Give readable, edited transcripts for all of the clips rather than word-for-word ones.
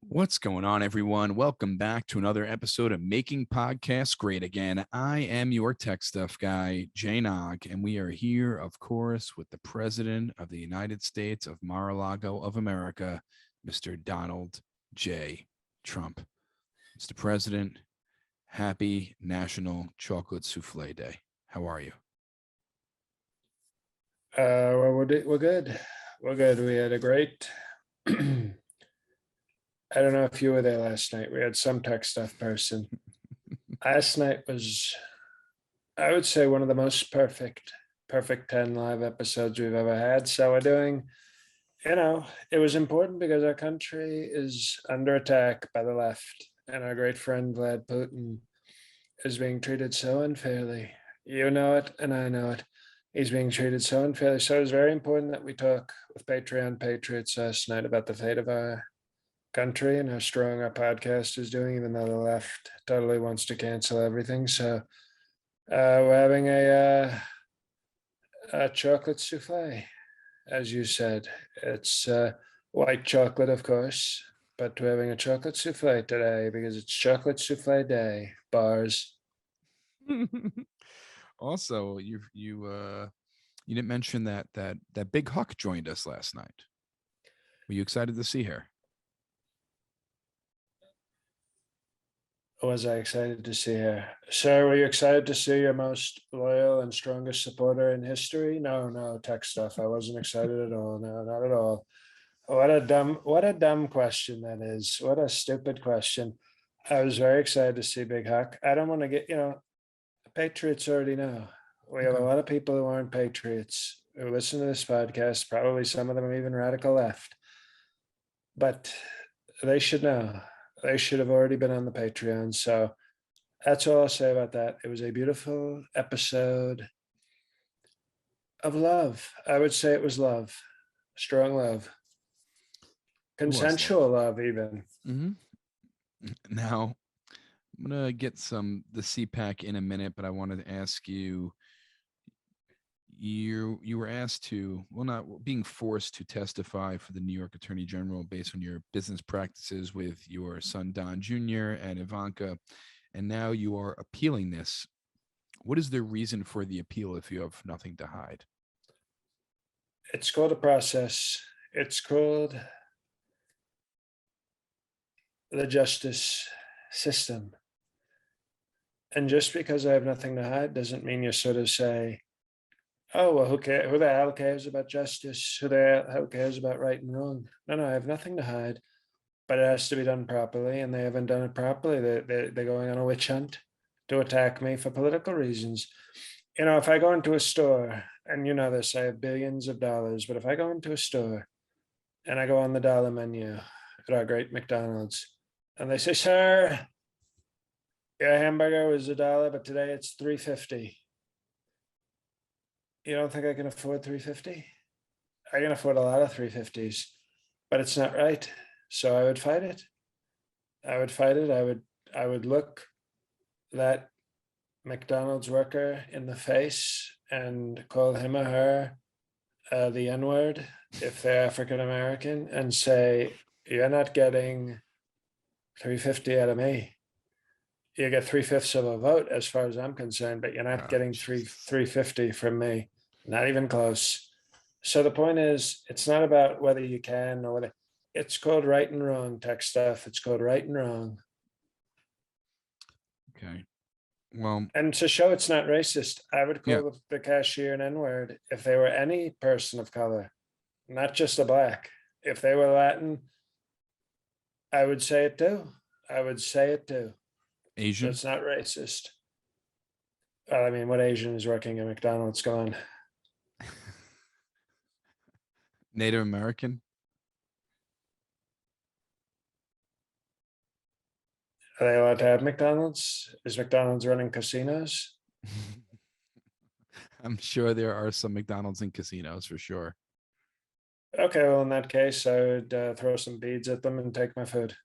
What's going on, everyone? Welcome back to another episode of Making Podcasts Great Again. I am your tech stuff guy, Jay Nog, and we are here, of course, with the President of the United States of Mar-a-Lago of America, Mr. Donald J. Trump. Mr. President, happy National Chocolate Souffle Day. How are you? Well, we're good. We're good. We had a great. I don't know if you were there last night. We had some tech stuff person. Last night was, I would say, one of the most perfect 10 live episodes we've ever had. So we're doing, it was important because our country is under attack by the left, and our great friend Vlad Putin is being treated so unfairly. You know it, and I know it. He's being treated so unfairly. So it was very important that we talk with Patreon Patriots last night about the fate of our country and how strong our podcast is doing, even though the left totally wants to cancel everything. So we're having a chocolate souffle, as you said. It's white chocolate, of course, but we're having a chocolate souffle today because it's chocolate souffle day. Bars. Also, you didn't mention that Big Huck joined us last night. Were you excited to see her? Was I excited to see her? Sir, were you excited to see your most loyal and strongest supporter in history? No, tech stuff. I wasn't excited at all. No, not at all. What a dumb question that is. What a stupid question. I was very excited to see Big Huck. I don't want to get, Patriots already know. We have a Okay. lot of people who aren't patriots who listen to this podcast. Probably some of them are even radical left. But they should know. They should have already been on the Patreon. So that's all I'll say about that. It was a beautiful episode of love. I would say it was love, strong love, It was love. consensual love, even. Mm-hmm. Now, I'm gonna get the CPAC in a minute, but I wanted to ask you. You were asked to, well, not being forced to testify for the New York Attorney General based on your business practices with your son Don Jr. and Ivanka, and now you are appealing this. What is the reason for the appeal if you have nothing to hide? It's called a process. It's called the justice system. And just because I have nothing to hide doesn't mean you sort of say, oh, well, who cares? Who the hell cares about justice? Who the hell cares about right and wrong? No, I have nothing to hide, but it has to be done properly, and they haven't done it properly. They're going on a witch hunt to attack me for political reasons. If I go into a store, and you know this, I have billions of dollars, but if I go into a store and I go on the dollar menu at our great McDonald's, and they say, sir, your hamburger was $1, but today it's $3.50. You don't think I can afford $3.50? I can afford a lot of $3.50s, but it's not right. So I would fight it. I would fight it. I would look that McDonald's worker in the face and call him or her the N-word if they're African American and say, you're not getting $3.50 out of me. You get 3/5 of a vote as far as I'm concerned, but you're not getting $3.50 from me. Not even close. So the point is, it's not about whether you can or whether. It's called right and wrong tech stuff. It's called right and wrong. Okay. Well, And to show it's not racist, I would yeah. call the cashier an N-word if they were any person of color, not just a black. If they were Latin, I would say it too. I would say it too. So Asian, it's not racist. I mean, what Asian is working at McDonald's going? Native American. Are they allowed to have McDonald's? Is McDonald's running casinos? I'm sure there are some McDonald's in casinos for sure. Okay, well, in that case, I would throw some beads at them and take my food.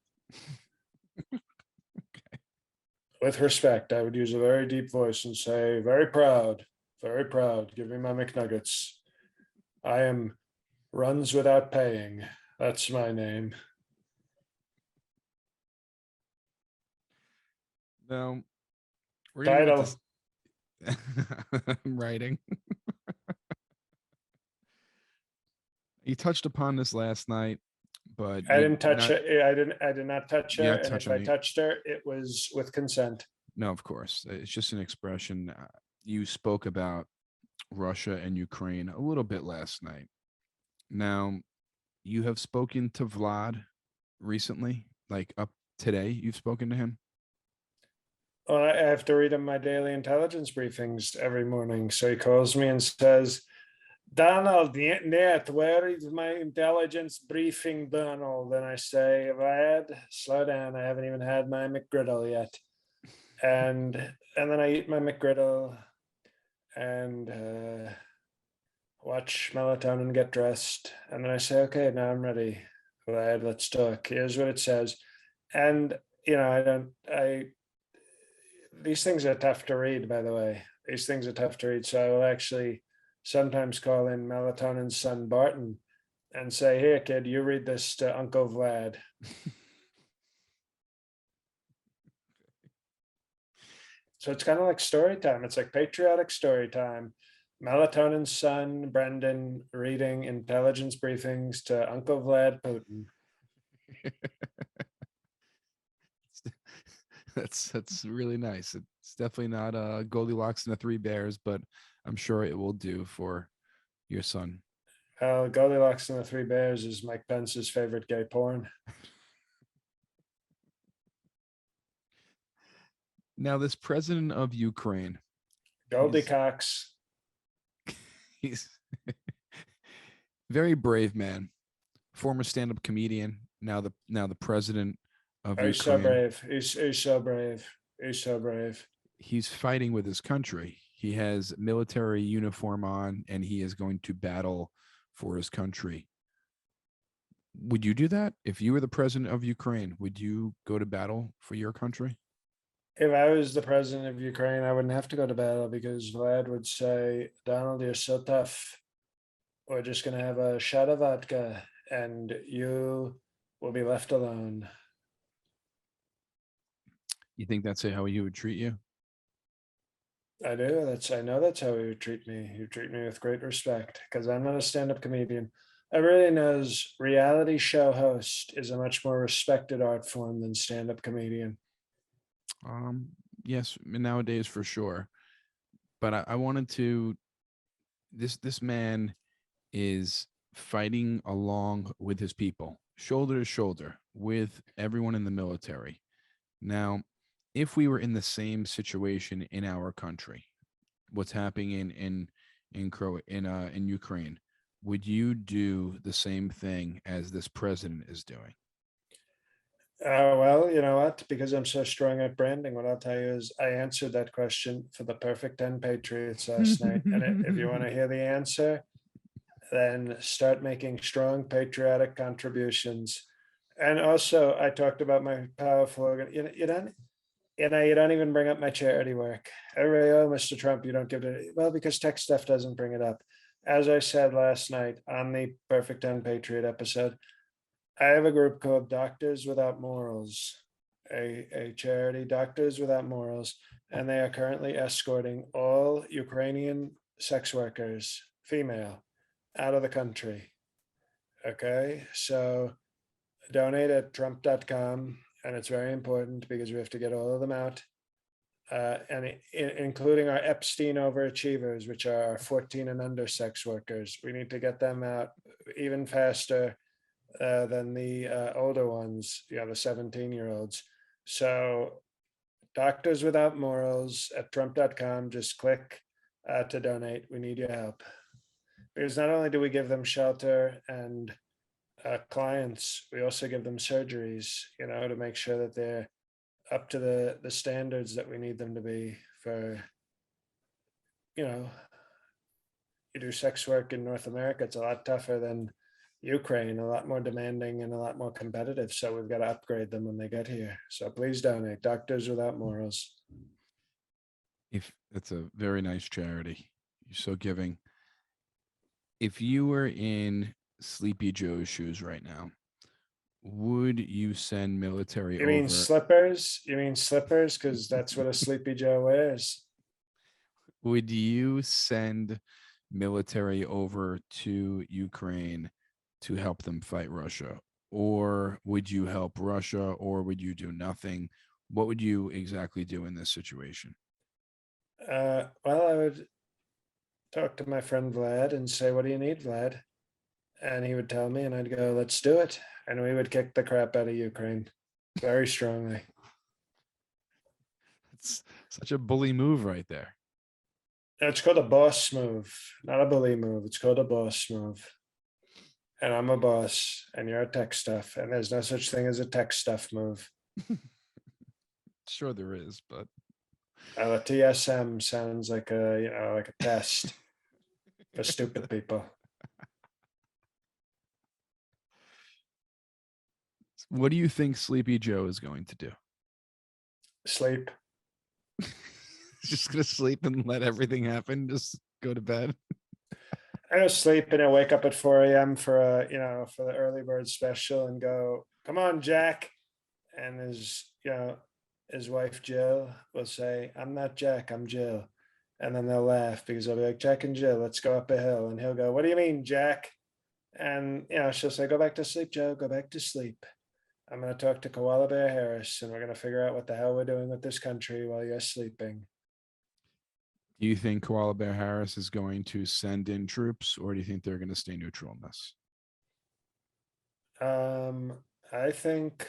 With respect, I would use a very deep voice and say, very proud, give me my McNuggets. I am runs without paying. That's my name. Now we're gonna go with Title. this. Writing. You touched upon this last night, but I you didn't touch not. it. I did not touch You're her. not And if touching I me. touched her, it was with consent. No, of course. It's just an expression. You spoke about Russia and Ukraine a little bit last night. Now, you have spoken to Vlad recently, like up today. You've spoken to him. Well, I have to read him my daily intelligence briefings every morning. So he calls me and says, Donald, net, where is my intelligence briefing, Donald? And I say, Vlad, slow down. I haven't even had my McGriddle yet. And then I eat my McGriddle and watch melatonin get dressed. And then I say, okay, now I'm ready. Vlad, let's talk. Here's what it says. And these things are tough to read, by the way. These things are tough to read. So I will actually sometimes call in Melatonin's son Barton and say, here, kid, you read this to Uncle Vlad. So it's kind of like story time. It's like patriotic story time. Melatonin's son, Brendan, reading intelligence briefings to Uncle Vlad Putin. That's really nice. It's definitely not Goldilocks and the Three Bears, but I'm sure it will do for your son. Goldilocks and the Three Bears is Mike Pence's favorite gay porn. Now, this president of Ukraine, Goldie Cox. he's very brave man, former stand-up comedian, now the president of He's so Ukraine. brave. He's so brave. He's so brave. He's fighting with his country. He has military uniform on and he is going to battle for his country. Would you do that? If you were the president of Ukraine, would you go to battle for your country? If I was the president of Ukraine, I wouldn't have to go to battle because Vlad would say, Donald, you're so tough. We're just going to have a shot of vodka and you will be left alone. You think that's how he would treat you? I do. I know that's how he would treat me. He would treat me with great respect because I'm not a stand-up comedian. Everybody knows reality show host is a much more respected art form than stand-up comedian. Um, yes, nowadays for sure. But I wanted to. This man is fighting along with his people, shoulder to shoulder with everyone in the military. Now, if we were in the same situation in our country, what's happening in Ukraine, would you do the same thing as this president is doing? Well, you know what? Because I'm so strong at branding, what I'll tell you is I answered that question for the perfect 10 Patriots last night. And if you want to hear the answer, then start making strong patriotic contributions. And also, I talked about my powerful organ. You don't even bring up my charity work. Everybody, oh, Mr. Trump, you don't give it. Well, because tech stuff doesn't bring it up. As I said last night on the Perfect 10 Patriot episode, I have a group called Doctors Without Morals, a charity, Doctors Without Morals, and they are currently escorting all Ukrainian sex workers, female, out of the country. Okay, so donate at Trump.com, and it's very important because we have to get all of them out, including our Epstein overachievers, which are our 14 and under sex workers. We need to get them out even faster than the older ones, the 17-year-olds. So Doctors Without Morals at Trump.com, just click to donate. We need your help. Because not only do we give them shelter and clients, we also give them surgeries, to make sure that they're up to the standards that we need them to be for, you do sex work in North America. It's a lot tougher than Ukraine, a lot more demanding and a lot more competitive. So we've got to upgrade them when they get here. So please donate. Doctors Without Morals. If that's a very nice charity, you're so giving. If you were in Sleepy Joe's shoes right now, Would you send military You mean over? slippers? You mean slippers? Because that's what a Sleepy Joe wears. Would you send military over to Ukraine to help them fight Russia? Or would you help Russia or would you do nothing? What would you exactly do in this situation? Well, I would talk to my friend Vlad and say, "What do you need, Vlad?" And he would tell me, and I'd go, "Let's do it." And we would kick the crap out of Ukraine very strongly. It's such a bully move right there. It's called a boss move, not a bully move. It's called a boss move. And I'm a boss, and you're a tech stuff, and there's no such thing as a tech stuff move. Sure there is, but The TSM sounds like like a test for stupid people. what do you think Sleepy Joe is going to do? Sleep. Just gonna sleep and let everything happen, just go to bed. I go sleep and I wake up at 4 a.m. for for the early bird special and go, "Come on, Jack." And his wife Jill will say, "I'm not Jack, I'm Jill." And then they'll laugh because they'll be like, "Jack and Jill, let's go up a hill." And he'll go, "What do you mean, Jack?" And she'll say, "Go back to sleep, Joe, go back to sleep. I'm going to talk to Koala Bear Harris and we're going to figure out what the hell we're doing with this country while you're sleeping." Do you think Koala Bear Harris is going to send in troops, or do you think they're going to stay neutral in this? Um, I think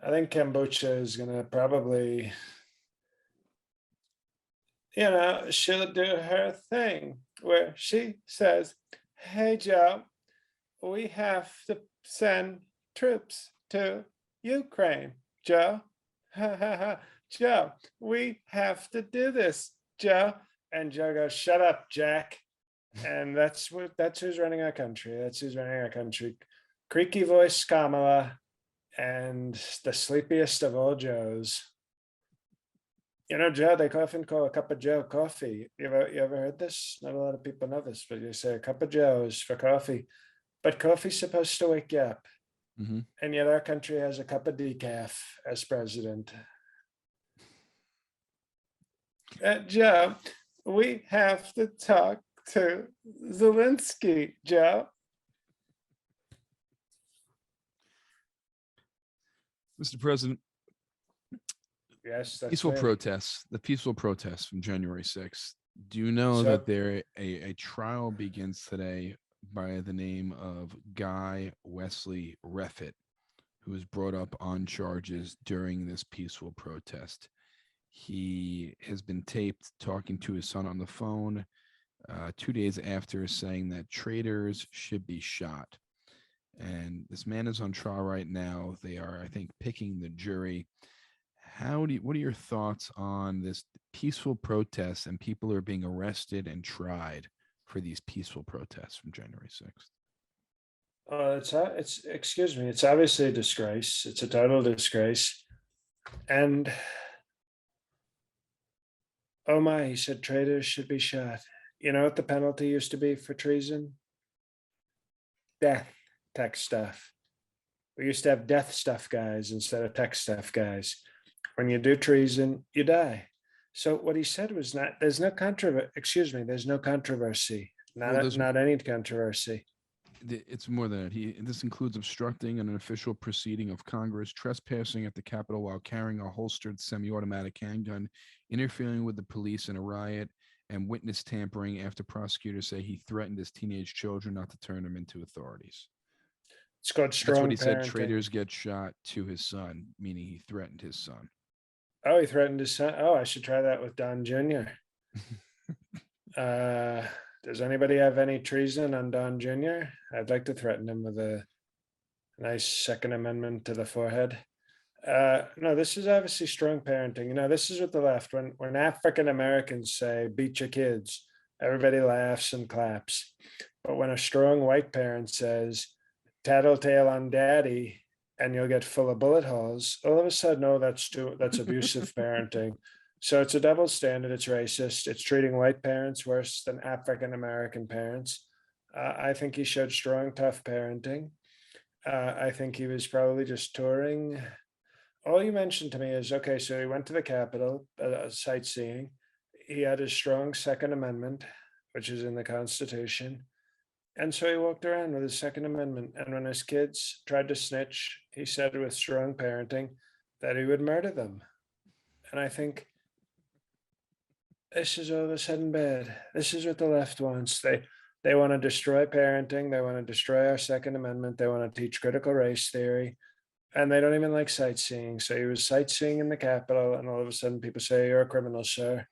kombucha is going to probably, she'll do her thing where she says, "Hey, Joe, we have to send troops to Ukraine, Joe." "Joe, we have to do this, Joe." And Joe goes, "Shut up, Jack." And that's who's running our country. That's who's running our country. Creaky voice Kamala and the sleepiest of all Joes. Joe, they often call a cup of Joe coffee. You ever heard this? Not a lot of people know this, but you say a cup of Joe is for coffee. But coffee's supposed to wake you up. Mm-hmm. And yet our country has a cup of decaf as president. Joe, we have to talk to Zelensky, Joe. Mr. President, Yes, that's peaceful me. protests, the peaceful protests from January 6th. Do you know So- that a trial begins today by the name of Guy Wesley Reffitt, who was brought up on charges during this peaceful protest? He has been taped talking to his son on the phone 2 days after, saying that traitors should be shot. And this man is on trial right now. They are, I think, picking the jury. What are your thoughts on this peaceful protest and people are being arrested and tried for these peaceful protests from January 6th? it's excuse me, it's obviously a disgrace. It's a total disgrace. And oh my, he said traitors should be shot. You know what the penalty used to be for treason? Death. Tech stuff. We used to have death stuff guys instead of tech stuff guys. When you do treason, you die. So what he said was there's no controversy. Well, Not any controversy. it's more than that. This includes obstructing an official proceeding of Congress, trespassing at the Capitol while carrying a holstered semi-automatic handgun, interfering with the police in a riot, and witness tampering after prosecutors say he threatened his teenage children not to turn them into authorities. It's called That's what strong he said. parenting. Traitors get shot to his son, meaning he threatened his son. Oh, he threatened his son. Oh, I should try that with Don Jr. Does anybody have any treason on Don Jr.? I'd like to threaten him with a nice Second Amendment to the forehead. No, this is obviously strong parenting. This is what the left, when African Americans say beat your kids, everybody laughs and claps. But when a strong white parent says tattletale on daddy and you'll get full of bullet holes, all of a sudden, oh, that's abusive parenting. So it's a double standard. It's racist. It's treating white parents worse than African American parents. I think he showed strong, tough parenting. I think he was probably just touring. All you mentioned to me is okay, so he went to the Capitol, sightseeing. He had his strong Second Amendment, which is in the Constitution. And so he walked around with his Second Amendment. And when his kids tried to snitch, he said with strong parenting that he would murder them. And I think this is all of a sudden bad. This is what the left wants. They want to destroy parenting. They want to destroy our Second Amendment. They want to teach critical race theory. And they don't even like sightseeing. So he was sightseeing in the Capitol, and all of a sudden people say, "You're a criminal, sir."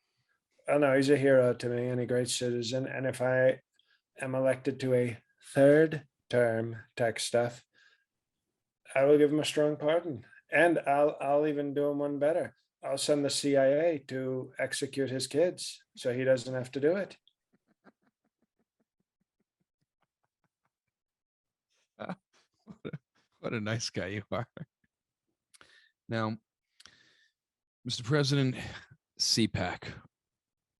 Oh no, he's a hero to me and a great citizen. And if I am elected to a third term, tech stuff, I will give him a strong pardon. And I'll even do him one better. I'll send the CIA to execute his kids so he doesn't have to do it. what, a, what a nice guy you are. Now, Mr. President, CPAC.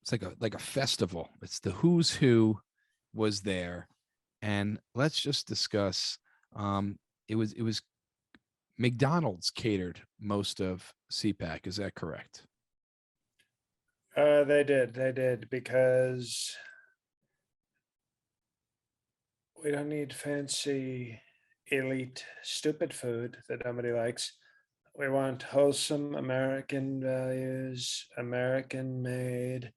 It's like a festival. It's the who's who was there, and let's just discuss. It was McDonald's catered most of CPAC. Is that correct? They did, because we don't need fancy, elite, stupid food that nobody likes. We want wholesome American values, American made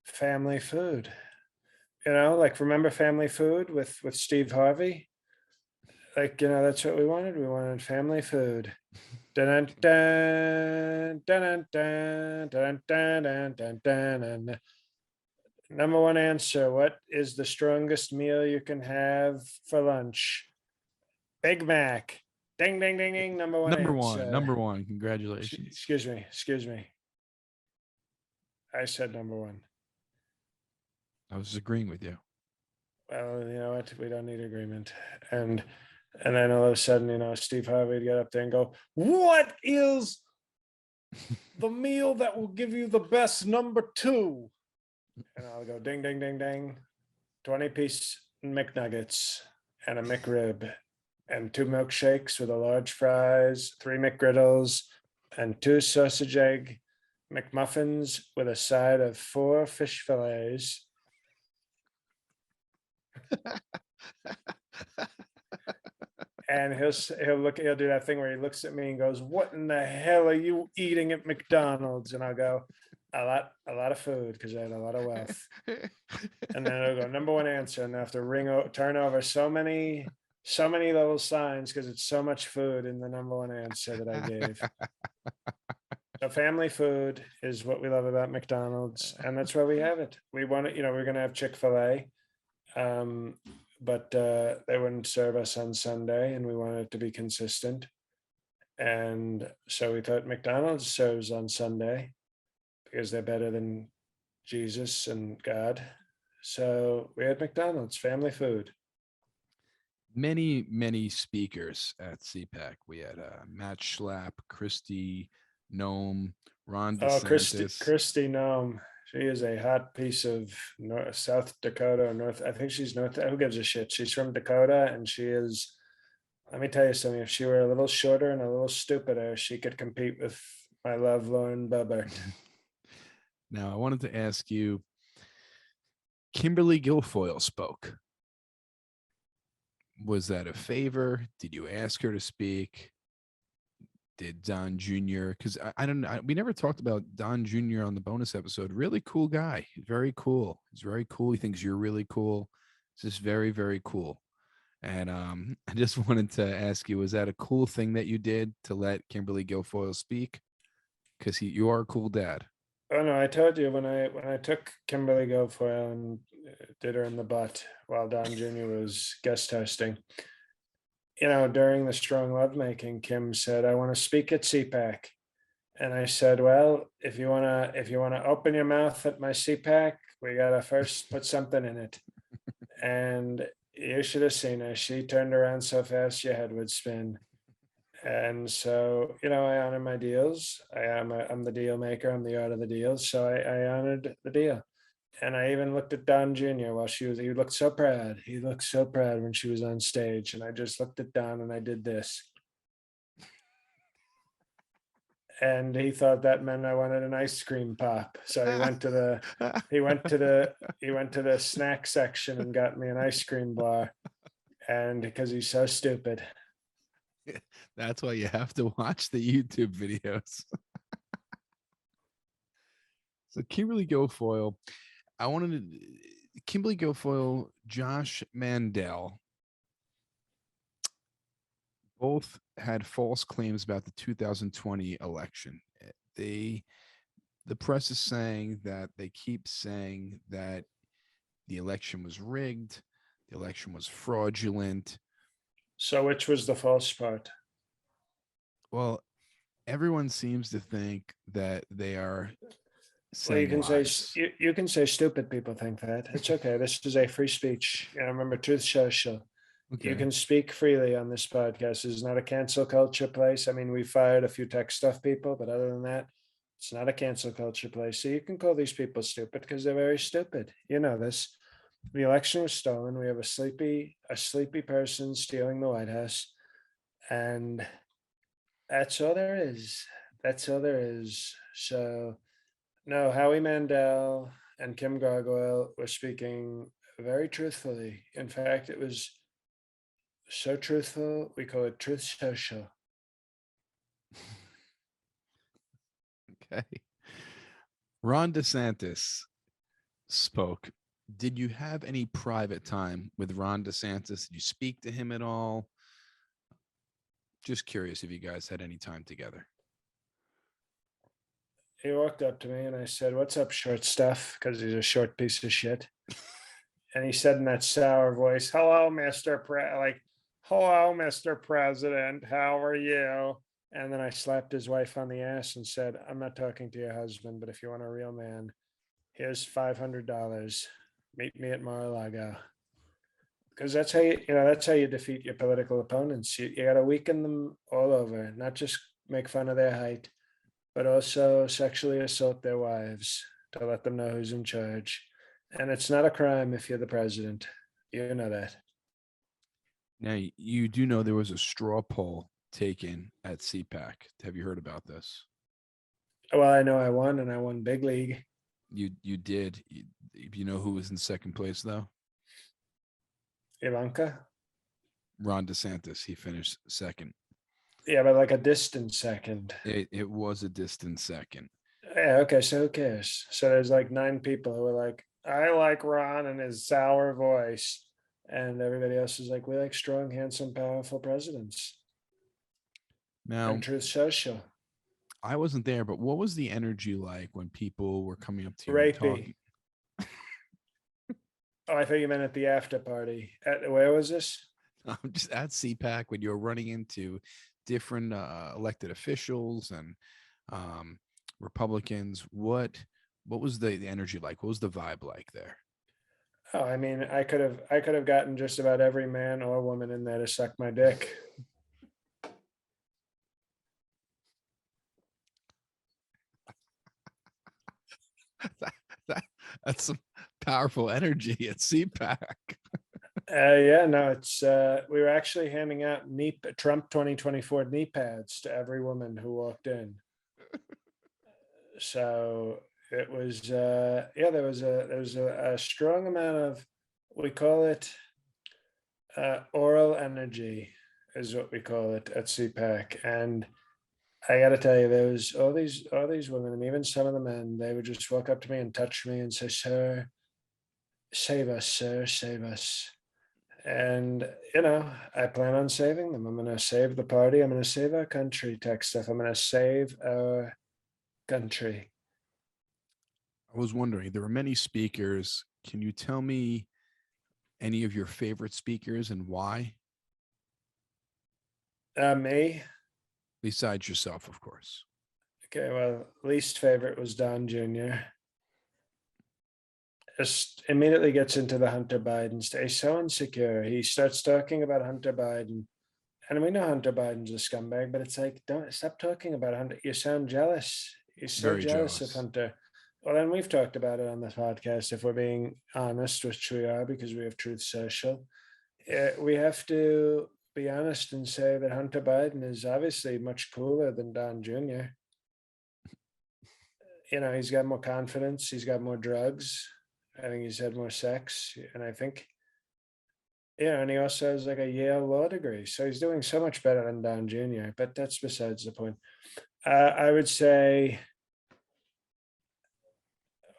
family food. Like remember Family Food with Steve Harvey? Like, that's what we wanted. We wanted family food. Dun, dun, dun, dun, dun, dun, dun, dun, dun, dun. Number one answer: what is the strongest meal you can have for lunch? Big Mac. Ding, ding, ding, ding. Number one Number one. answer. Number one. Congratulations. Excuse me. Excuse me. I said number one. I was agreeing with you. Well, you know what? We don't need agreement. And then all of a sudden, Steve Harvey would get up there and go, "What is the meal that will give you the best number two?" And I'll go, ding, ding, ding, ding. 20-piece McNuggets and a McRib and 2 milkshakes with a large fries, 3 McGriddles, and 2 sausage egg McMuffins with a side of 4 fish fillets. And he'll do that thing where he looks at me and goes, "What in the hell are you eating at McDonald's?" And I'll go, a lot of food, because I had a lot of wealth. And then it'll go, number one answer, and I have to turn over so many little signs because it's so much food in the number one answer that I gave. So family food is what we love about McDonald's, and that's where we have it. We want it, we're going to have Chick-fil-A, but they wouldn't serve us on Sunday, and we wanted it to be consistent. And so we thought McDonald's serves on Sunday because they're better than Jesus and God. So we had McDonald's, family food. Many speakers at CPAC. We had Matt Schlapp, Kristi Noem, Ron DeSantis. Kristi Noem. She is a hot piece of South Dakota or North. I think she's North. Who gives a shit? She's from Dakota, and she is. Let me tell you something. If she were a little shorter and a little stupider, she could compete with my love, Lauren Boebert. Now, I wanted to ask you. Kimberly Guilfoyle spoke. Was that a favor? Did you ask her to speak? Did Don Jr.? Because I don't know. We never talked about Don Jr. on the bonus episode. Really cool guy. He's very cool. He's very cool. He thinks you're really cool. It's just very, very cool. And I just wanted to ask you, was that a cool thing that you did to let Kimberly Guilfoyle speak? Because you are a cool dad. Oh no, I told you when I took Kimberly Guilfoyle and did her in the butt while Don Jr. was guest hosting. During the strong lovemaking, Kim said, "I want to speak at CPAC." And I said, "Well, if you wanna open your mouth at my CPAC, we gotta first put something in it." And you should have seen her. She turned around so fast your head would spin. And so, I honor my deals. I'm the deal maker. I'm the art of the deal. So I honored the deal. And I even looked at Don Jr. while he looked so proud. He looked so proud when she was on stage. And I just looked at Don and I did this. And he thought that meant I wanted an ice cream pop. So he went to the snack section and got me an ice cream bar. And because he's so stupid. That's why you have to watch the YouTube videos. So Kimberly Guilfoyle, I wanted to Kimberly Guilfoyle, Josh Mandel, both had false claims about the 2020 election. The press is saying that they keep saying that the election was rigged, the election was fraudulent. So which was the false part? Well, everyone seems to think that they are Well, saying lies. you can say stupid people think that. It's okay. This is a free speech. Remember, truth social. You Okay. can speak freely on this podcast. This is not a cancel culture place. I mean, we fired a few tech stuff people, but other than that, it's not a cancel culture place. So you can call these people stupid because they're very stupid. You know this. The election was stolen. We have a sleepy person stealing the White House, and that's all there is. That's all there is. So no, Howie Mandel and Kim Gargoyle were speaking very truthfully. In fact, it was so truthful, we call it truth social. Okay. Ron DeSantis spoke. Did you have any private time with Ron DeSantis? Did you speak to him at all? Just curious if you guys had any time together. He walked up to me and I said, "What's up, short stuff?" Because he's a short piece of shit. And he said in that sour voice, "Hello, hello, Mr. President. How are you?" And then I slapped his wife on the ass and said, "I'm not talking to your husband, but if you want a real man, here's $500. Meet me at Mar-a-Lago." Because that's how you defeat your political opponents. You got to weaken them all over, not just make fun of their height, but also sexually assault their wives to let them know who's in charge. And it's not a crime if you're the president. You know that. Now, you do know there was a straw poll taken at CPAC. Have you heard about this? Well, I know I won, and I won big league. You did. You know who was in second place though? Ivanka. Ron DeSantis. He finished second. Yeah, but like a distant second. It was a distant second. Yeah, okay, so who cares? So there's like 9 people who are like, "I like Ron and his sour voice." And everybody else is like, "We like strong, handsome, powerful presidents." Now, And truth social. I wasn't there, but what was the energy like when people were coming up to you and Rapey. talking? Oh, I thought you meant at the after party. Where was this? Just at CPAC when you're running into different elected officials and um, Republicans. What was the energy like? What was the vibe like there? Oh, I mean, I could have gotten just about every man or woman in there to suck my dick. that, that, that's some powerful energy at CPAC. Yeah, no, it's we were actually handing out Trump 2024 knee pads to every woman who walked in. So it was yeah, there was a strong amount of, we call it oral energy is what we call it at CPAC. And I got to tell you, there was all these women, and even some of the men. They would just walk up to me and touch me and say, "Sir, save us, sir, save us." And I plan on saving them. I'm going to save the party. I'm going to save our country. Tech stuff. I'm going to save our country. I was wondering, there were many speakers. Can you tell me any of your favorite speakers and why? Me. Besides yourself, of course. Okay. Well, least favorite was Don Jr. Just immediately gets into the Hunter Biden state. He's so insecure. He starts talking about Hunter Biden. And we know Hunter Biden's a scumbag, but it's like, don't stop talking about Hunter. You sound jealous. You're so Very jealous of jealous. Hunter. Well, and we've talked about it on this podcast. If we're being honest, which we are because we have Truth Social, we have to be honest and say that Hunter Biden is obviously much cooler than Don Jr. He's got more confidence. He's got more drugs. I think he's had more sex. And I think, and he also has like a Yale law degree. So he's doing so much better than Don Jr., but that's besides the point. I would say,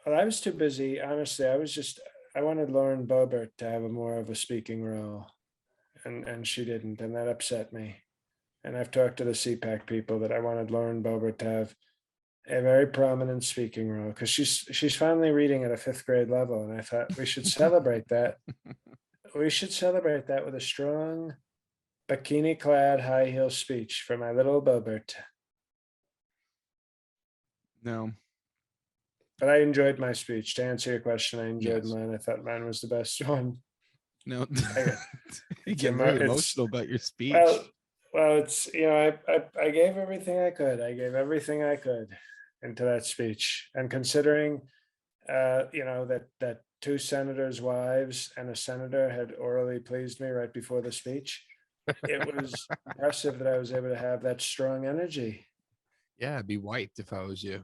well, I was too busy. Honestly, I wanted Lauren Boebert to have a more of a speaking role, and she didn't. And that upset me. And I've talked to the CPAC people that I wanted Lauren Boebert to have a very prominent speaking role because she's finally reading at a fifth grade level, and I thought we should celebrate that. We should celebrate that with a strong bikini-clad high heel speech for my little Boebert. No. But I enjoyed my speech. To answer your question, I enjoyed Yes. mine. I thought mine was the best one. No. I, You it's get very emotional about your speech. well, it's I gave everything I could. I gave everything I could into that speech, and considering that two senators' wives and a senator had orally pleased me right before the speech, it was impressive that I was able to have that strong energy. Yeah, I'd be wiped if I was you.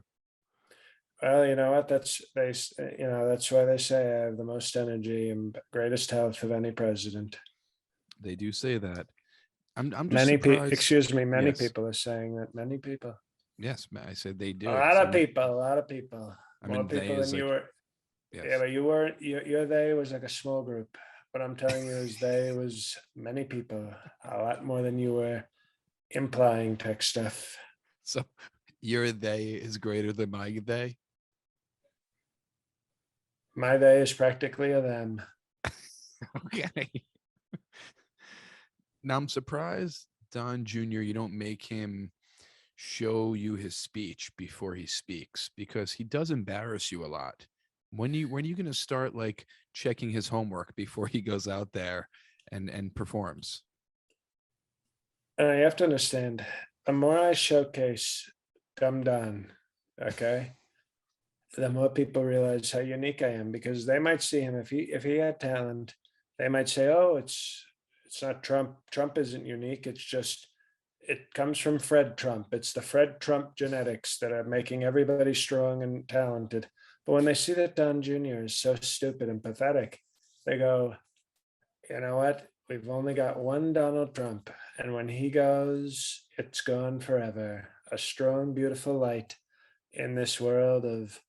Well, you know what? That's why they say I have the most energy and greatest health of any president. They do say that. I'm just Many people, surprised. excuse me, many Yes. people are saying that. Many people. Yes, I said they do. A lot of people. A lot of people. More they people than is you like, were. yes. Yeah, but you weren't. Your they was like a small group. What I'm telling you is they was many people. A lot more than you were implying. Tech stuff. So your they is greater than my they. My they is practically a them. Okay. Now I'm surprised, Don Jr., you don't make him show you his speech before he speaks, because he does embarrass you a lot. When are you gonna start like checking his homework before he goes out there and performs? And you have to understand, the more I showcase Dumb Don, okay, the more people realize how unique I am, because they might see him, if he had talent, they might say, "Oh, it's not Trump. Trump isn't unique. It's just it comes from Fred Trump. It's the Fred Trump genetics that are making everybody strong and talented." But when they see that Don Jr. is so stupid and pathetic, they go, "You know what? We've only got one Donald Trump, and when he goes, it's gone forever. A strong, beautiful light in this world of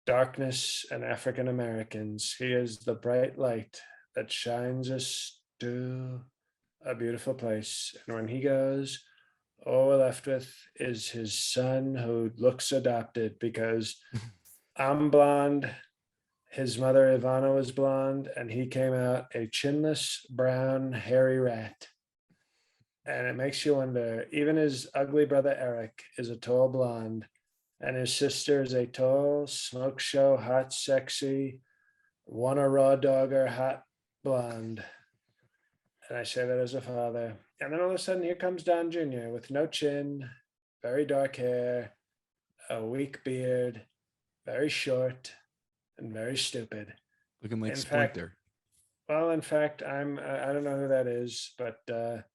darkness and African Americans. He is the bright light that shines us to a beautiful place. And when he goes, all we're left with is his son, who looks adopted because I'm blonde. His mother, Ivana, was blonde, and he came out a chinless, brown, hairy rat. And it makes you wonder, even his ugly brother, Eric, is a tall blonde, and his sister is a tall, smoke show, hot, sexy, wanna raw dogger, hot blonde. And I say that as a father. And then all of a sudden, here comes Don Jr. with no chin, very dark hair, a weak beard, very short, and very stupid. Looking like In fact, Splinter. in fact, I don't know who that is, but the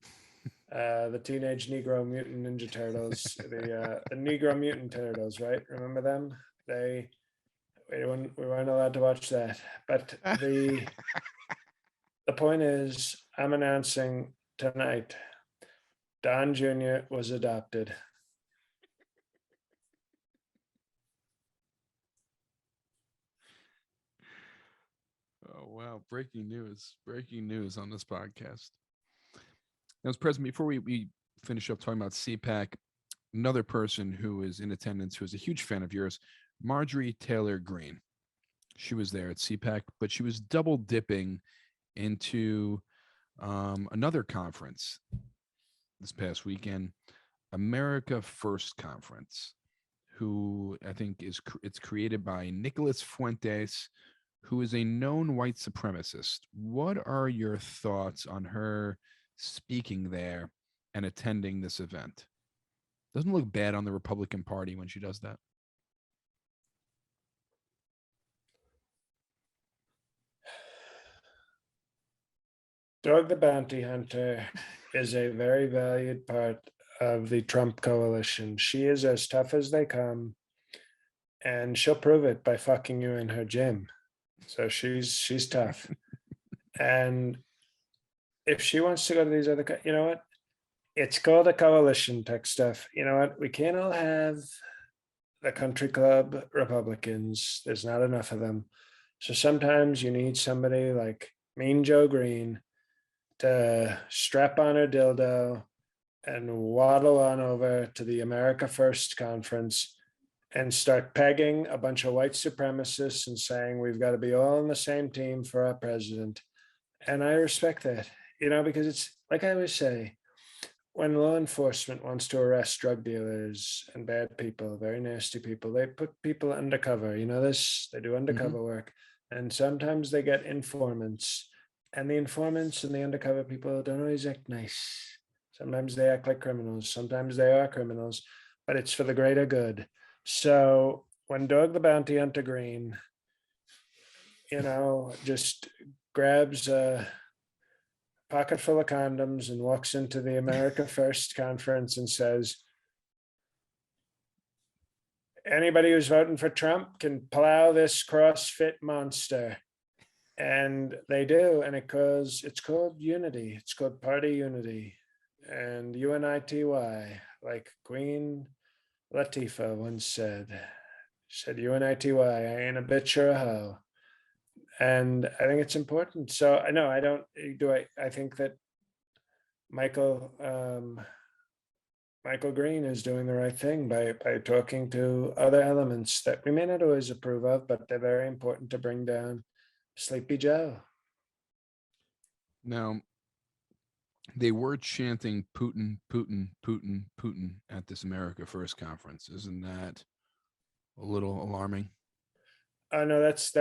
Teenage Negro Mutant Ninja Turtles, the Negro Mutant Turtles, right? Remember them? We weren't allowed to watch that. But the point is, I'm announcing tonight, Don Jr. was adopted. Oh wow! Breaking news! Breaking news on this podcast. Now, as President, before we finish up talking about CPAC, another person who is in attendance, who is a huge fan of yours, Marjorie Taylor Greene. She was there at CPAC, but she was double dipping into another conference this past weekend, America First Conference, who I think it's created by Nicholas Fuentes, who is a known white supremacist. What are your thoughts on her speaking there and attending this event? Doesn't look bad on the Republican Party when she does that. Dog the Bounty Hunter is a very valued part of the Trump coalition. She is as tough as they come, and she'll prove it by fucking you in her gym. So she's tough. And if she wants to go to these other, you know what? It's called a coalition tech stuff. You know what? We can't all have the country club Republicans. There's not enough of them. So sometimes you need somebody like Mean Joe Greene to strap on her dildo and waddle on over to the America First conference and start pegging a bunch of white supremacists and saying we've got to be all on the same team for our president. And I respect that, because it's like I always say, when law enforcement wants to arrest drug dealers and bad people, very nasty people, they put people undercover. You know this? They do undercover work. And sometimes they get informants. And the informants and the undercover people don't always act nice. Sometimes they act like criminals. Sometimes they are criminals, but it's for the greater good. So when Dog the Bounty Hunter Greene, just grabs a pocket full of condoms and walks into the America First conference and says, anybody who's voting for Trump can plow this CrossFit monster. And they do. And it's called unity. It's called party unity. And UNITY, like Queen Latifah once said, UNITY, I ain't a bitch or a hoe. And I think it's important. So I know I think that Michael Greene is doing the right thing by talking to other elements that we may not always approve of, but they're very important to bring down Sleepy Joe. Now, they were chanting Putin, Putin, Putin, Putin at this America First conference. Isn't that a little alarming? No, that's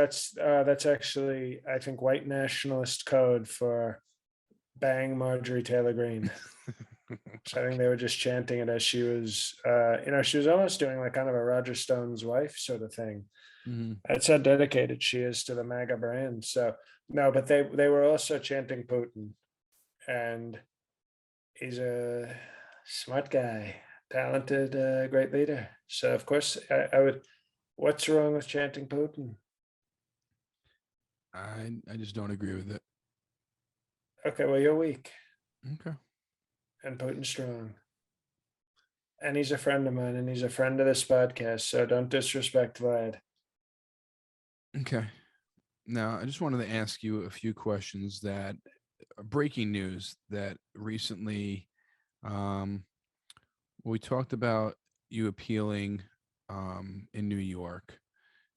actually, I think, white nationalist code for bang Marjorie Taylor Greene. So I think they were just chanting it as she was, she was almost doing like kind of a Roger Stone's wife sort of thing. That's how dedicated she is to the MAGA brand. So no, but they were also chanting Putin, and he's a smart guy, talented, great leader. So of course I would. What's wrong with chanting Putin? I just don't agree with it. Okay, well, you're weak. Okay. And Putin's strong. And he's a friend of mine, and he's a friend of this podcast, so don't disrespect Vlad. Okay. Now, I just wanted to ask you a few questions that breaking news that recently we talked about you appealing in New York.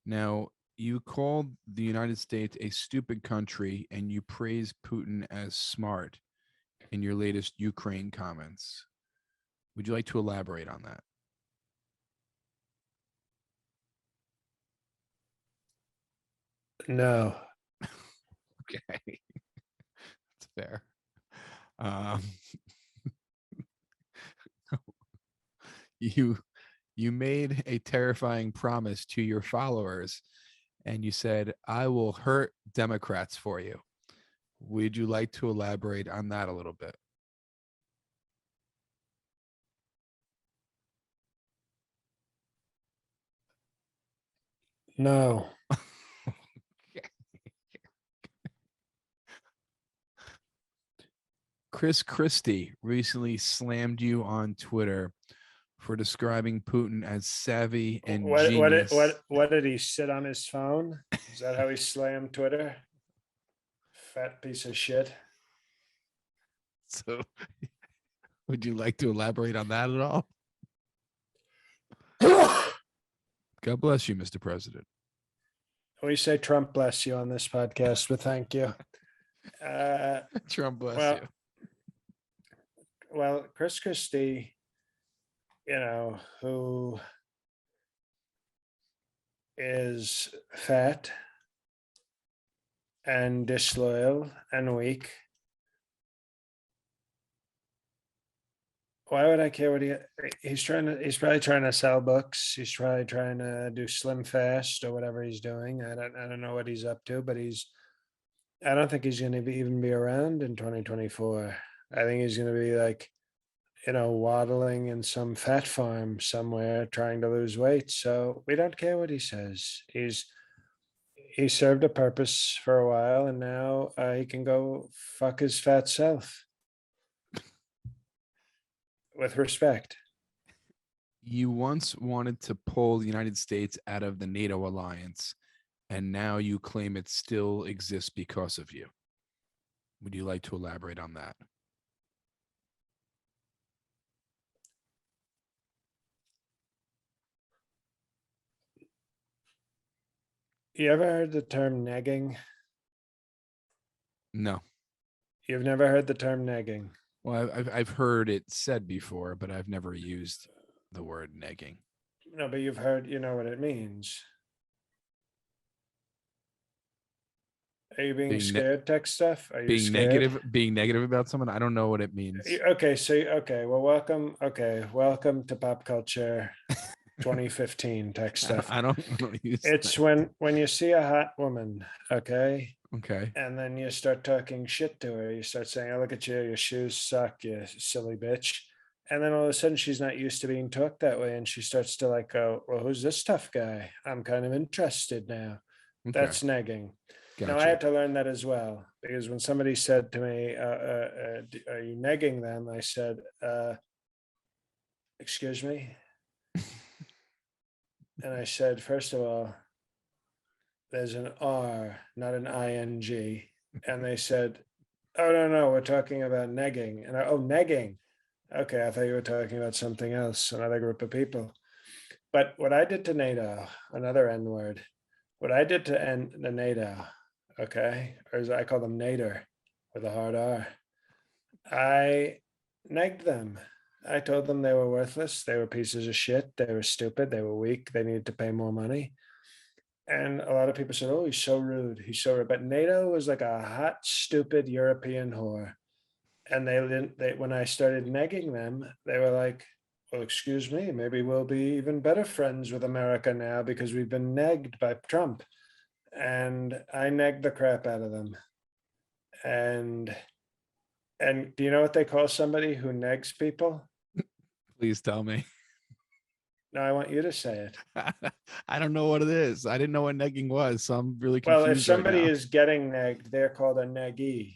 Now, you called the United States a stupid country and you praised Putin as smart in your latest Ukraine comments. Would you like to elaborate on that? No. Okay. That's fair. Um, you made a terrifying promise to your followers and you said, I will hurt Democrats for you. Would you like to elaborate on that a little bit? No. Chris Christie recently slammed you on Twitter for describing Putin as savvy and genius. What did he sit on his phone? Is that how he slammed Twitter? Fat piece of shit. So, would you like to elaborate on that at all? God bless you, Mr. President. We say Trump bless you on this podcast, but thank you. Trump bless you. Well, Chris Christie, who is fat and disloyal and weak. Why would I care what he's probably trying to sell books. He's probably trying to do Slim Fast or whatever he's doing. I don't know what he's up to, but he's I don't think he's going to even be around in 2024. I think he's going to be like, waddling in some fat farm somewhere trying to lose weight. So we don't care what he says. He served a purpose for a while, and now he can go fuck his fat self with respect. You once wanted to pull the United States out of the NATO alliance, and now you claim it still exists because of you. Would you like to elaborate on that? You ever heard the term negging? No. You've never heard the term negging. Well, I've heard it said before, but I've never used the word negging. No, but you know what it means. Are you being Being ne- scared, tech stuff? Are you being scared? negative about someone. I don't know what it means. Okay, so okay, well, welcome. Okay, welcome to Pop Culture 2015 tech stuff. I don't use that. It's when you see a hot woman, okay, Okay. and then you start talking shit to her. You start saying, "Oh, look at you, your shoes suck, you silly bitch." And then all of a sudden, she's not used to being talked that way, and she starts to like go, "Well, who's this tough guy? I'm kind of interested now." Okay. That's negging. Now, I Gotcha. had to learn that as well, because when somebody said to me, "Are you negging them?" I said, "Excuse me," and I said, "First of all, there's an R, not an ing." And they said, "Oh, no, no, we're talking about negging." And oh, negging. Okay, I thought you were talking about something else, another group of people. But what I did to NATO, another N word, what I did to the NATO, okay, or as I call them Nader with a hard R, I negged them. I told them they were worthless. They were pieces of shit. They were stupid. They were weak. They needed to pay more money. And a lot of people said, "Oh, he's so rude. He's so rude." But NATO was like a hot, stupid European whore. And they didn't, when I started negging them, they were like, "Well, excuse me, maybe we'll be even better friends with America now because we've been negged by Trump." And I negged the crap out of them. And do you know what they call somebody who negs people? Please tell me. No, I want you to say it. I don't know what it is. I didn't know what negging was, so I'm really Well, if confused right somebody now. is getting negged, they're called a neggee.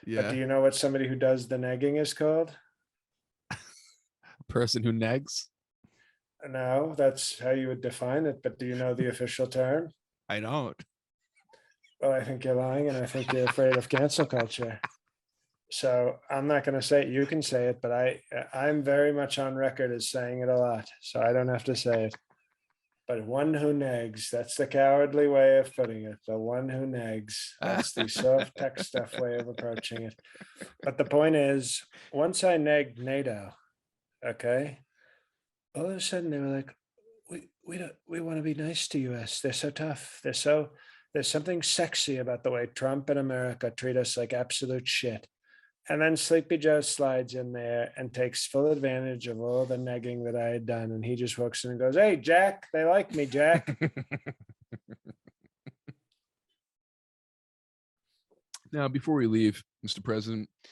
But do Yeah. you know what somebody who does the negging is called? Person who negs. No, that's how you would define it. But do you know the official term? I don't. Well, I think you're lying, and I think you're afraid of cancel culture. So I'm not going to say it. You can say it, but I'm very much on record as saying it a lot, so I don't have to say it. But one who negs, that's the cowardly way of putting it. The one who negs, that's the soft tech stuff way of approaching it. But the point is, once I negged NATO, okay, all of a sudden they were like, we want to be nice to US. They're so tough. There's something sexy about the way Trump and America treat us like absolute shit. And then Sleepy Joe slides in there and takes full advantage of all the negging that I had done. And he just walks in and goes, "Hey, Jack, they like me, Jack." Now, before we leave, Mr. President, I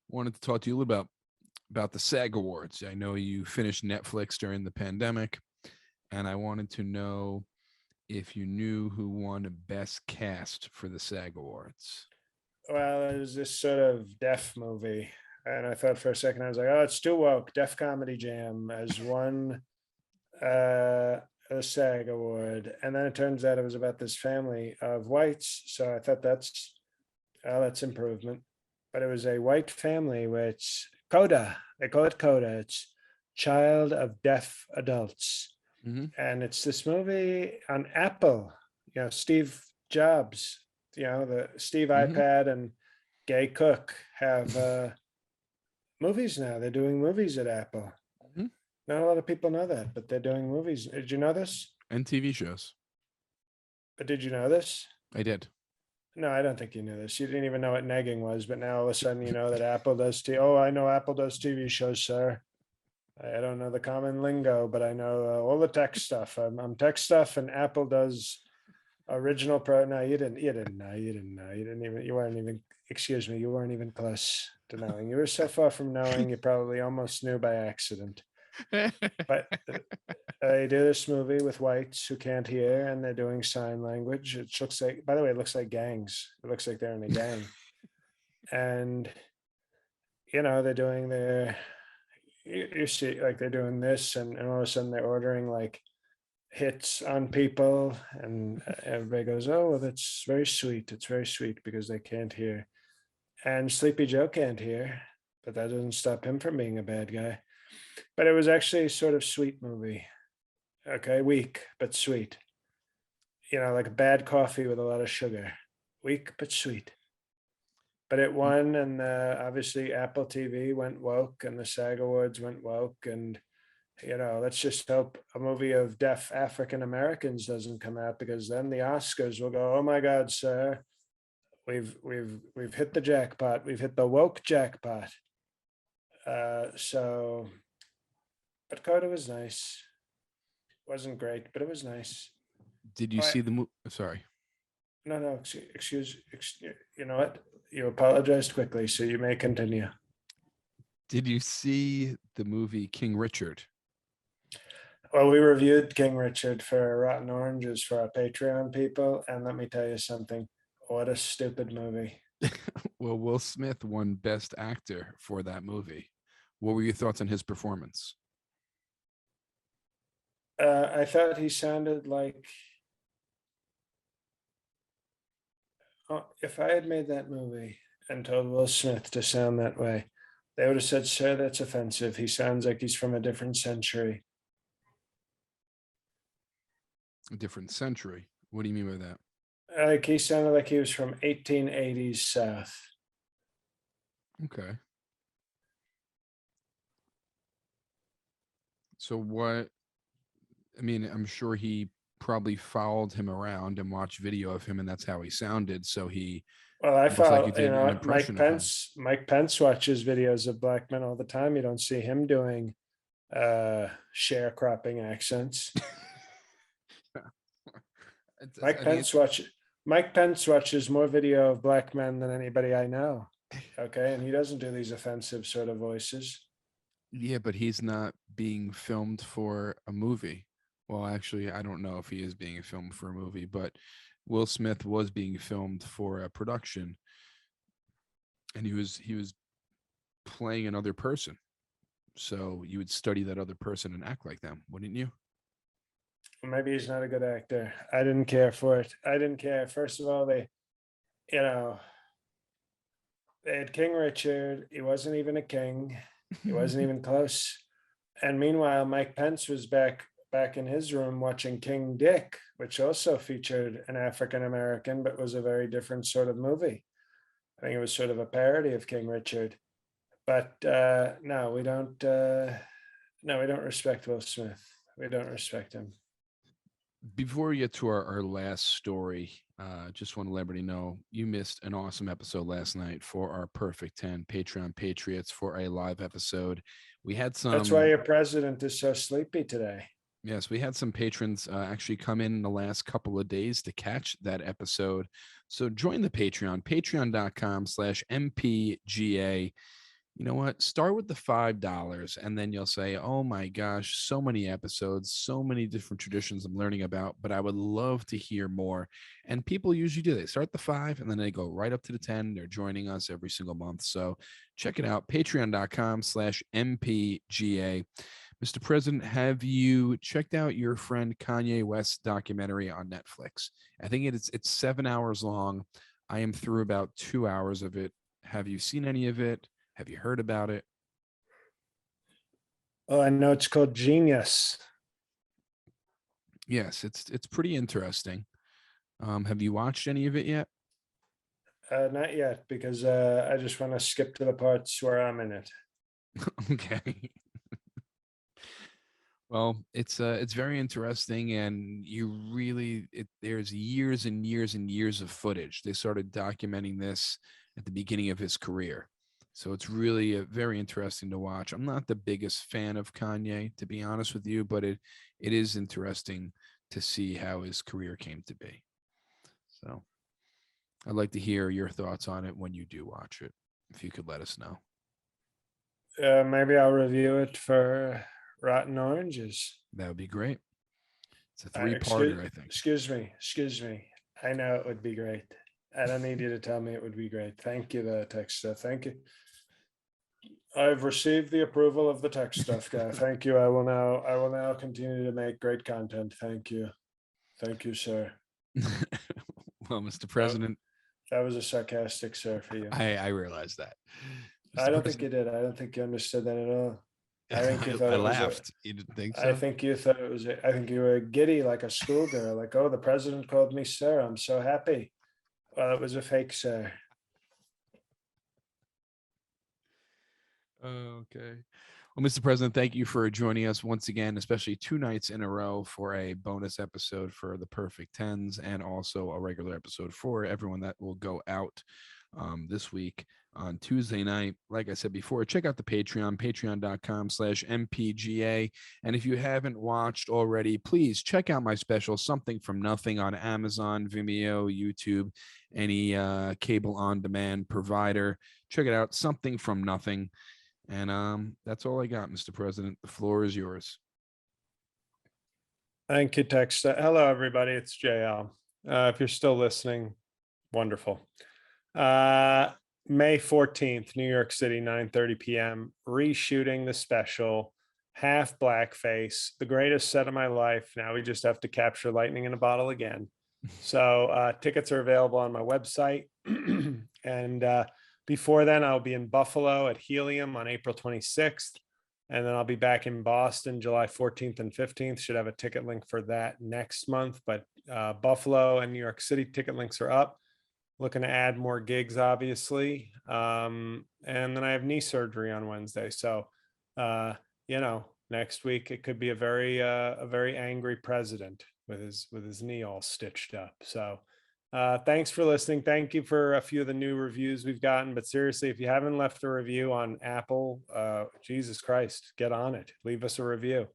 wanted to talk to you a little about the SAG Awards. I know you finished Netflix during the pandemic, and I wanted to know if you knew who won Best Cast for the SAG Awards. Well, it was this sort of deaf movie. And I thought for a second, I was like, "Oh, it's too woke." Def Comedy Jam as won a SAG award. And then it turns out it was about this family of whites. So I thought that's improvement. But it was a white family, which CODA, they call it CODA. It's Child of Deaf Adults. Mm-hmm. And it's this movie on Apple, Steve Jobs, the Steve Mm-hmm. iPad and Gay Cook have movies now. They're doing movies at Apple. Mm-hmm. Not a lot of people know that, but they're doing movies. Did you know this? And TV shows. But did you know this? I did. No, I don't think you knew this. You didn't even know what negging was, but now all of a sudden you know that Apple does Oh, I know Apple does TV shows, sir. I don't know the common lingo, but I know all the tech stuff. I'm tech stuff, and Apple does Original pro? No, you didn't. You didn't know. You didn't know. You didn't even. You weren't even. Excuse me. You weren't even close to knowing. You were so far from knowing. You probably almost knew by accident. But they do this movie with whites who can't hear, and they're doing sign language. It looks like. By the way, it looks like gangs. It looks like they're in a gang, and they're doing their. You see, like they're doing this, and all of a sudden they're ordering like hits on people, and everybody goes, "Oh, well, that's very sweet. It's very sweet because they can't hear." And Sleepy Joe can't hear, but that doesn't stop him from being a bad guy. But it was actually a sort of sweet movie. Okay, weak but sweet. Like a bad coffee with a lot of sugar. Weak but sweet. But it won, and obviously Apple TV went woke, and the SAG Awards went woke, and let's just hope a movie of deaf African Americans doesn't come out, because then the Oscars will go, "Oh my God, sir, we've hit the jackpot. We've hit the woke jackpot." So, but Coda was nice. Wasn't great, but it was nice. Did you All right. see the movie? Sorry. No, excuse. You know what? You apologized quickly, so you may continue. Did you see the movie King Richard? Well, we reviewed King Richard for Rotten Oranges for our Patreon people, and let me tell you something. What a stupid movie. Well, Will Smith won Best Actor for that movie. What were your thoughts on his performance? I thought he sounded like, if I had made that movie and told Will Smith to sound that way, they would have said, "Sir, that's offensive. He sounds like he's from a different century." A different century. What do you mean by that? Like he sounded like he was from 1880s South. Okay. So what? I mean, I'm sure he probably followed him around and watched video of him, and that's how he sounded. So he Well, I most likely felt, did an Mike impression of him. Pence. Mike Pence watches videos of black men all the time. You don't see him doing sharecropping accents. I Mike think Pence watch Mike Pence watches more video of black men than anybody I know. Okay, and he doesn't do these offensive sort of voices. yeah, but he's not being filmed for a movie. Well, actually, I don't know if he is being filmed for a movie, but Will Smith was being filmed for a production, and he was playing another person. So you would study that other person and act like them, wouldn't you? Maybe he's not a good actor. I didn't care for it. I didn't care. First of all, you know, they had King Richard. He wasn't even a king. He wasn't even close. And meanwhile, Mike Pence was back in his room watching King Dick, which also featured an African American, but was a very different sort of movie. I think it was sort of a parody of King Richard. But no, we don't. No, we don't respect Will Smith. We don't respect him. Before we get to our last story, just want to let everybody know you missed an awesome episode last night for our Perfect 10 Patreon Patriots for a live episode. We had That's why some, your president is so sleepy today. yes, we had some patrons actually come in the last couple of days to catch that episode. So join the Patreon, patreon.com/MPGA. You know what? Start with the $5, and then you'll say, "Oh my gosh, so many episodes, so many different traditions I'm learning about, but I would love to hear more." And people usually do. They start the 5 and then they go right up to the 10. They're joining us every single month. So check it out, patreon.com/MPGA. Mr. President, have you checked out your friend Kanye West's documentary on Netflix? I think it's 7 hours long. I am through about 2 hours of it. Have you seen any of it? Have you heard about it? Oh, I know it's called Genius. Yes, it's pretty interesting. Have you watched any of it yet? Not yet, because I just want to skip to the parts where I'm in it. Okay. Well, it's very interesting, and there's years and years and years of footage. They started documenting this at the beginning of his career. So it's really very interesting to watch. I'm not the biggest fan of Kanye, to be honest with you, but it is interesting to see how his career came to be. So I'd like to hear your thoughts on it when you do watch it, if you could let us know. Maybe I'll review it for Rotten Oranges. That would be great. It's a Excuse, three-parter, I think. excuse me. I know it would be great. I don't need you to tell me it would be great. Thank you, the tech stuff. Thank you. I've received the approval of the tech stuff guy. Thank you. I will now continue to make great content. Thank you. Thank you, sir. Well, Mr. President, that was a sarcastic sir for you. I realized that. I don't think you did. I don't think you understood that at all. I think you thought I laughed. You didn't think so? I think you thought it was. I think you were giddy like a schoolgirl. Like, oh, the president called me sir. I'm so happy. Well, it was a fake sir. Okay. Well, Mr. President, thank you for joining us once again, especially 2 nights in a row for a bonus episode for the Perfect Tens and also a regular episode for everyone that will go out this week on Tuesday night. Like I said before, check out the Patreon, patreon.com/MPGA. And if you haven't watched already, please check out my special, Something from Nothing, on Amazon, Vimeo, YouTube, any cable on demand provider. Check it out, Something from Nothing. And that's all I got, Mr. President. The floor is yours. Thank you, Tex. Hello, everybody. It's JL. If you're still listening, wonderful. May 14th, New York City, 9:30 p.m. Reshooting the special, half blackface, the greatest set of my life. Now we just have to capture lightning in a bottle again. So tickets are available on my website. And before then, I'll be in Buffalo at Helium on April 26th. And then I'll be back in Boston July 14th and 15th. Should have a ticket link for that next month. But Buffalo and New York City ticket links are up. Looking to add more gigs, obviously. And then I have knee surgery on Wednesday. So, next week it could be a very angry president with his knee all stitched up. So thanks for listening. Thank you for a few of the new reviews we've gotten. But seriously, if you haven't left a review on Apple, Jesus Christ, get on it. Leave us a review.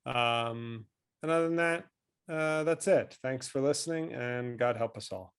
And other than that, that's it. Thanks for listening, and God help us all.